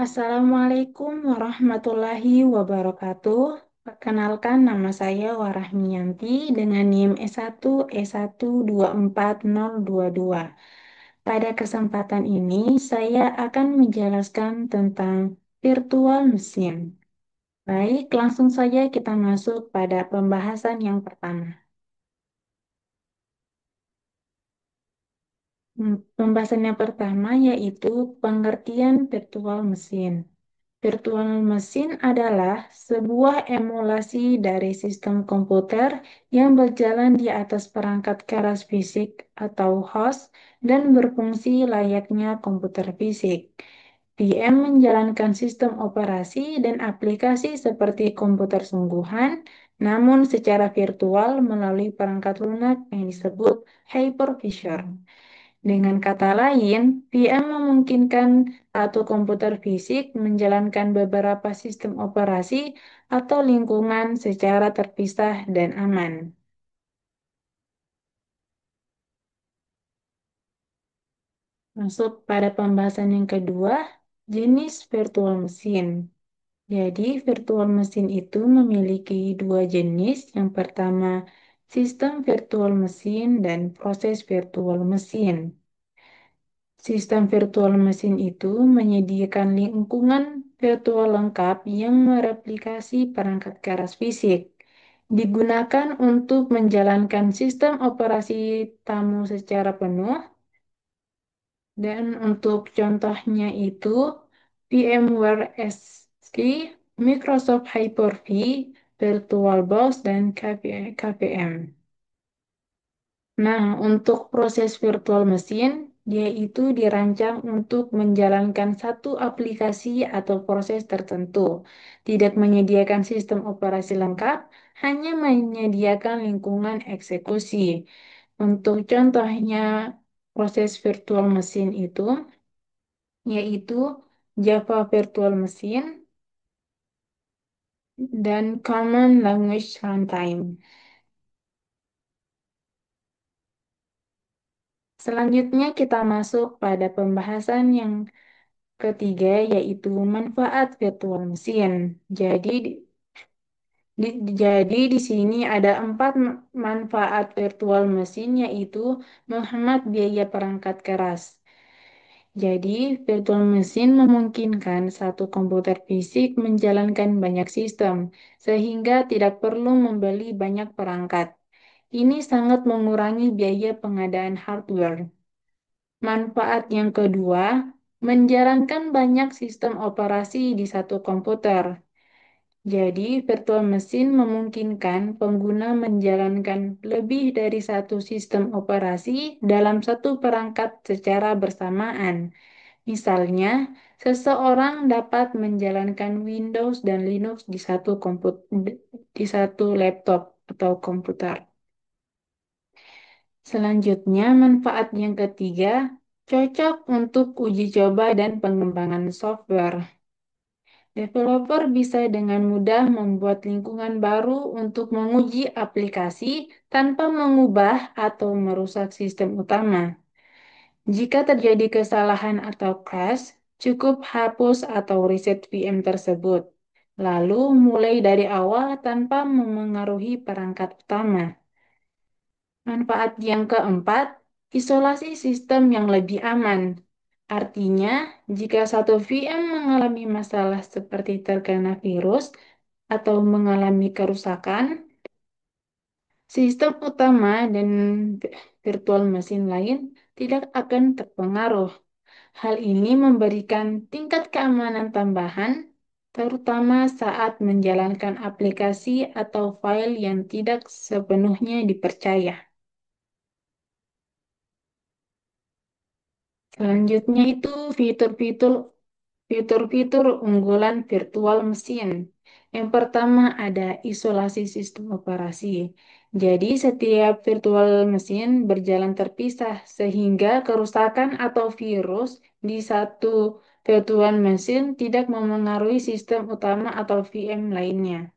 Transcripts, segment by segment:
Assalamualaikum warahmatullahi wabarakatuh. Perkenalkan nama saya Warahmiyanti dengan NIM S1 S1 24022. Pada kesempatan ini saya akan menjelaskan tentang virtual mesin. Baik, langsung saja kita masuk pada pembahasan yang pertama. Pembahasan yang pertama yaitu pengertian virtual mesin. Virtual mesin adalah sebuah emulasi dari sistem komputer yang berjalan di atas perangkat keras fisik atau host dan berfungsi layaknya komputer fisik. VM menjalankan sistem operasi dan aplikasi seperti komputer sungguhan, namun secara virtual melalui perangkat lunak yang disebut hypervisor. Dengan kata lain, VM memungkinkan satu komputer fisik menjalankan beberapa sistem operasi atau lingkungan secara terpisah dan aman. Masuk pada pembahasan yang kedua, jenis virtual mesin. Jadi, virtual mesin itu memiliki dua jenis. Yang pertama, sistem virtual mesin dan proses virtual mesin. Sistem virtual mesin itu menyediakan lingkungan virtual lengkap yang mereplikasi perangkat keras fisik. Digunakan untuk menjalankan sistem operasi tamu secara penuh, dan untuk contohnya itu VMware SQ, Microsoft Hyper-V, VirtualBox, dan KVM. Nah, untuk proses virtual mesin, dia itu dirancang untuk menjalankan satu aplikasi atau proses tertentu. Tidak menyediakan sistem operasi lengkap, hanya menyediakan lingkungan eksekusi. Untuk contohnya proses virtual mesin itu, yaitu Java Virtual Machine dan Common Language Runtime. Selanjutnya kita masuk pada pembahasan yang ketiga yaitu manfaat virtual mesin. Jadi di sini ada empat manfaat virtual mesin yaitu menghemat biaya perangkat keras. Jadi virtual mesin memungkinkan satu komputer fisik menjalankan banyak sistem sehingga tidak perlu membeli banyak perangkat. Ini sangat mengurangi biaya pengadaan hardware. Manfaat yang kedua, menjalankan banyak sistem operasi di satu komputer. Jadi, virtual mesin memungkinkan pengguna menjalankan lebih dari satu sistem operasi dalam satu perangkat secara bersamaan. Misalnya, seseorang dapat menjalankan Windows dan Linux di satu laptop atau komputer. Selanjutnya, manfaat yang ketiga, cocok untuk uji coba dan pengembangan software. Developer bisa dengan mudah membuat lingkungan baru untuk menguji aplikasi tanpa mengubah atau merusak sistem utama. Jika terjadi kesalahan atau crash, cukup hapus atau reset VM tersebut, lalu mulai dari awal tanpa memengaruhi perangkat utama. Manfaat yang keempat, isolasi sistem yang lebih aman. Artinya, jika satu VM mengalami masalah seperti terkena virus atau mengalami kerusakan, sistem utama dan virtual mesin lain tidak akan terpengaruh. Hal ini memberikan tingkat keamanan tambahan, terutama saat menjalankan aplikasi atau file yang tidak sepenuhnya dipercaya. Selanjutnya itu fitur-fitur unggulan virtual mesin. Yang pertama ada isolasi sistem operasi. Jadi setiap virtual mesin berjalan terpisah sehingga kerusakan atau virus di satu virtual mesin tidak memengaruhi sistem utama atau VM lainnya.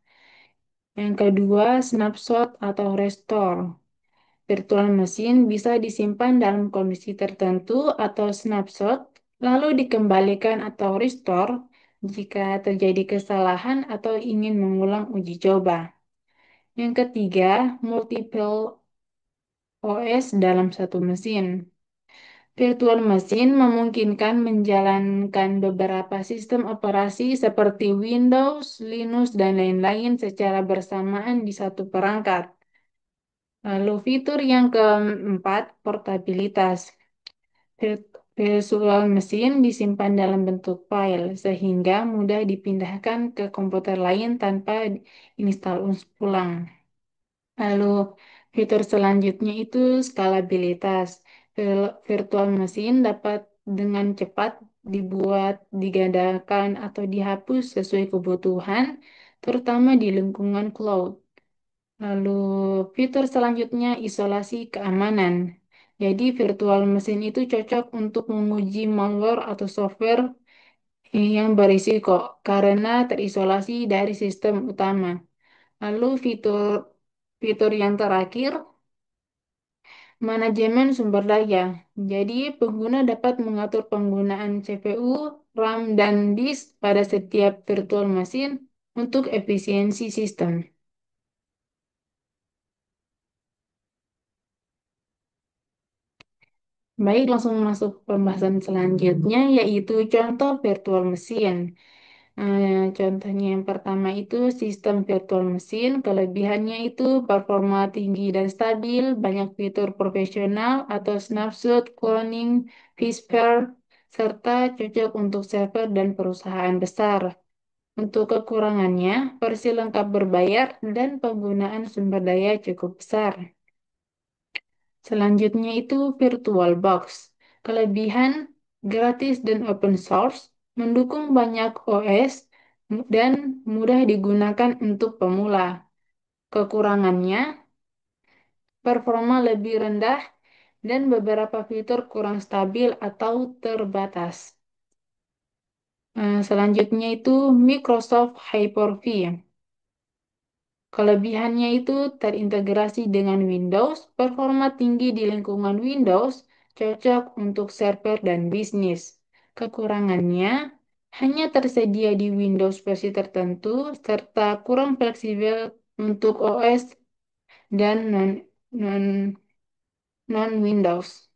Yang kedua, snapshot atau restore. Virtual mesin bisa disimpan dalam kondisi tertentu atau snapshot, lalu dikembalikan atau restore jika terjadi kesalahan atau ingin mengulang uji coba. Yang ketiga, multiple OS dalam satu mesin. Virtual machine memungkinkan menjalankan beberapa sistem operasi seperti Windows, Linux, dan lain-lain secara bersamaan di satu perangkat. Lalu fitur yang keempat, portabilitas. Virtual machine disimpan dalam bentuk file sehingga mudah dipindahkan ke komputer lain tanpa install ulang. Lalu fitur selanjutnya itu skalabilitas. Virtual machine dapat dengan cepat dibuat, digandakan, atau dihapus sesuai kebutuhan, terutama di lingkungan cloud. Lalu fitur selanjutnya isolasi keamanan. Jadi virtual machine itu cocok untuk menguji malware atau software yang berisiko karena terisolasi dari sistem utama. Lalu fitur fitur yang terakhir, manajemen sumber daya. Jadi pengguna dapat mengatur penggunaan CPU, RAM, dan disk pada setiap virtual machine untuk efisiensi sistem. Baik, langsung masuk pembahasan selanjutnya, yaitu contoh virtual machine. Contohnya yang pertama itu sistem virtual machine. Kelebihannya itu performa tinggi dan stabil, banyak fitur profesional atau snapshot, cloning, whisper, serta cocok untuk server dan perusahaan besar. Untuk kekurangannya, versi lengkap berbayar dan penggunaan sumber daya cukup besar. Selanjutnya itu VirtualBox. Kelebihan gratis dan open source, mendukung banyak OS dan mudah digunakan untuk pemula. Kekurangannya, performa lebih rendah dan beberapa fitur kurang stabil atau terbatas. Selanjutnya itu Microsoft Hyper-V. Kelebihannya itu terintegrasi dengan Windows, performa tinggi di lingkungan Windows, cocok untuk server dan bisnis. Kekurangannya hanya tersedia di Windows versi tertentu, serta kurang fleksibel untuk OS dan non, non-Windows.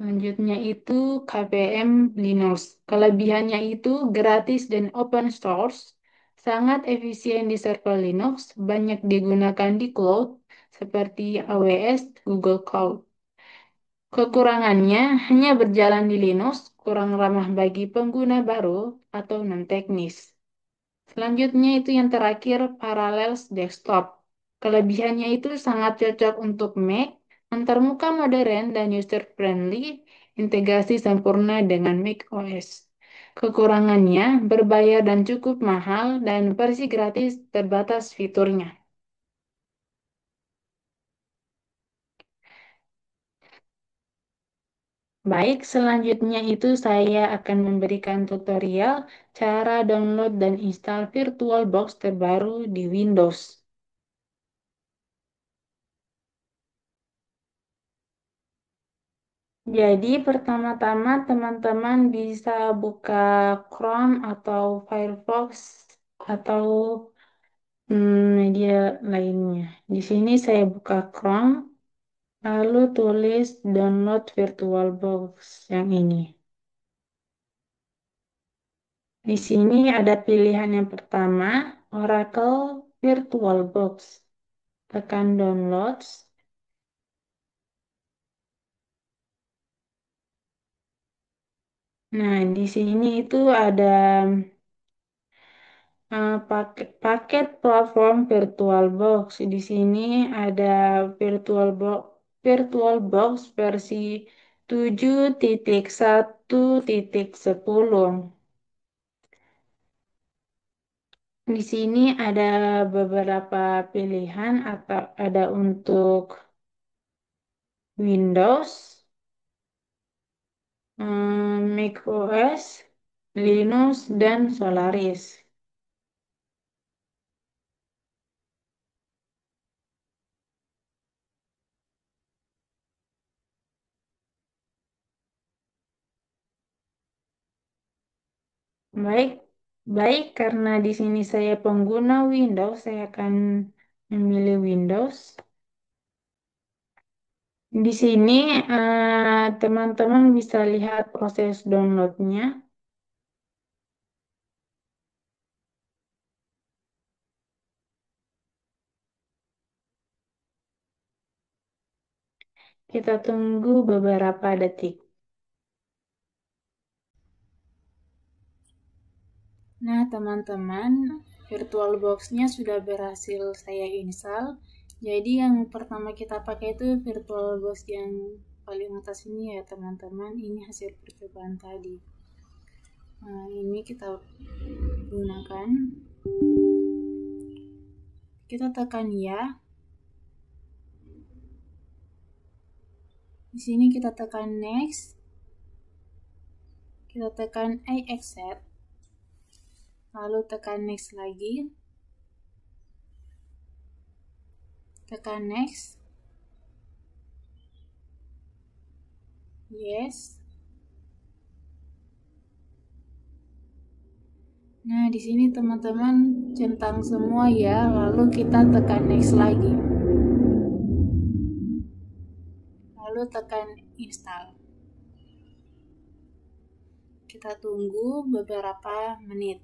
Selanjutnya itu KVM Linux. Kelebihannya itu gratis dan open source, sangat efisien di server Linux, banyak digunakan di cloud seperti AWS, Google Cloud. Kekurangannya hanya berjalan di Linux, kurang ramah bagi pengguna baru atau non-teknis. Selanjutnya itu yang terakhir Parallels Desktop. Kelebihannya itu sangat cocok untuk Mac, antarmuka modern dan user friendly, integrasi sempurna dengan Mac OS. Kekurangannya berbayar dan cukup mahal dan versi gratis terbatas fiturnya. Baik, selanjutnya itu saya akan memberikan tutorial cara download dan install VirtualBox terbaru di Windows. Jadi pertama-tama teman-teman bisa buka Chrome atau Firefox atau media lainnya. Di sini saya buka Chrome, lalu tulis download VirtualBox yang ini. Di sini ada pilihan yang pertama, Oracle VirtualBox. Tekan downloads. Nah, di sini itu ada paket platform VirtualBox. Di sini ada VirtualBox versi 7.1.10. Di sini ada beberapa pilihan atau ada untuk Windows, macOS, Linux, dan Solaris. Baik, baik karena di sini saya pengguna Windows, saya akan memilih Windows. Di sini teman-teman bisa lihat proses downloadnya. Kita tunggu beberapa detik. Nah, teman-teman, VirtualBox-nya sudah berhasil saya install. Jadi yang pertama kita pakai itu VirtualBox yang paling atas ini ya, teman-teman. Ini hasil percobaan tadi. Nah, ini kita gunakan. Kita tekan ya. Di sini kita tekan next. Kita tekan I accept. Lalu tekan next lagi. Tekan next. Yes. Nah, di sini teman-teman centang semua ya, lalu kita tekan next lagi. Lalu tekan install. Kita tunggu beberapa menit.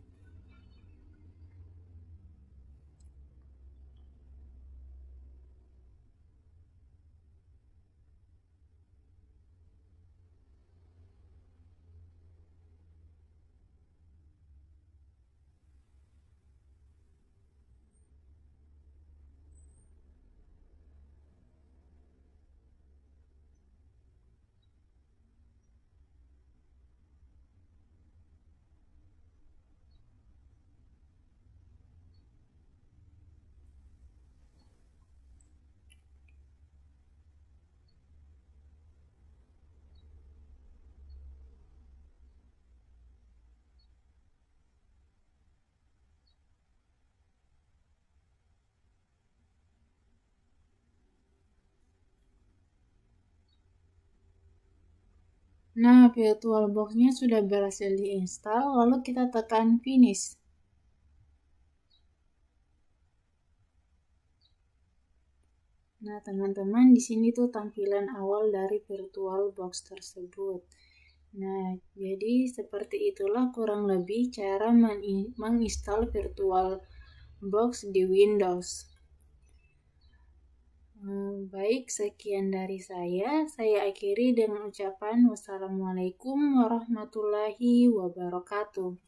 Nah, VirtualBox-nya sudah berhasil diinstal, lalu kita tekan finish. Nah, teman-teman, di sini tuh tampilan awal dari VirtualBox tersebut. Nah, jadi seperti itulah kurang lebih cara menginstal VirtualBox di Windows. Baik, sekian dari saya. Saya akhiri dengan ucapan wassalamualaikum warahmatullahi wabarakatuh.